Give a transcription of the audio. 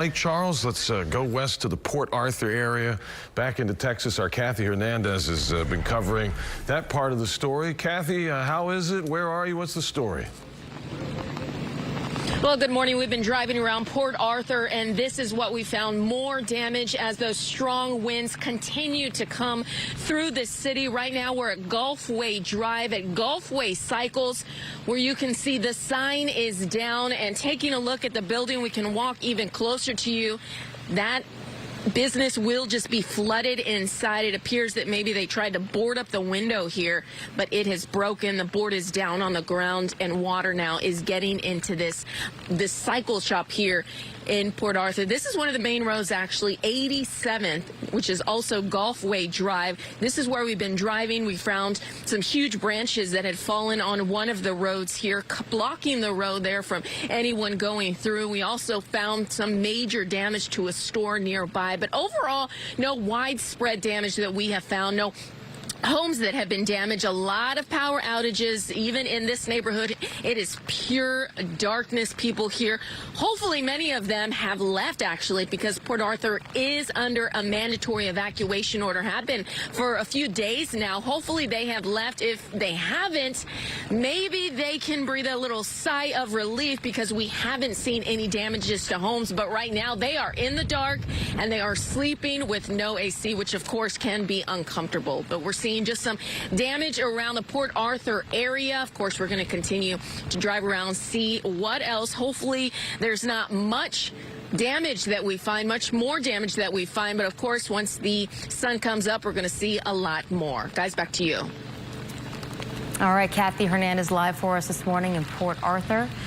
Lake Charles, let's go west to the Port Arthur area. Back into Texas, our Kathy Hernandez has been covering that part of the story. Kathy, how is it? Where are you? What's the story? Well, good morning. We've been driving around Port Arthur, and this is what we found. More damage as those strong winds continue to come through the city. Right now, we're at Gulfway Drive at Gulfway Cycles, where you can see the sign is down. And taking a look at the building, we can walk even closer to you. That business will just be flooded inside. It appears that maybe they tried to board up the window here, but it has broken. The board is down on the ground, and water now is getting into this cycle shop here in Port Arthur. This is one of the main roads, actually, 87th, which is also Gulfway Drive. This is where we've been driving. We found some huge branches that had fallen on one of the roads here, blocking the road there from anyone going through. We also found some major damage to a store nearby, but overall, no widespread damage that we have found. No homes that have been damaged. A lot of power outages, even in this neighborhood. It is pure darkness. People here, hopefully many of them have left, actually, because Port Arthur is under a mandatory evacuation order, have been for a few days now. Hopefully they have left. If they haven't, maybe they can breathe a little sigh of relief, because we haven't seen any damages to homes. But right now they are in the dark, and they are sleeping with no AC, which of course can be uncomfortable. But we're seeing just some damage around the Port Arthur area. Of course, we're going to continue to drive around, see what else. Hopefully there's not much damage that we find, much more damage that we find. But of course, once the sun comes up, we're going to see a lot more. Guys, back to you. All right, Kathy Hernandez live for us this morning in Port Arthur.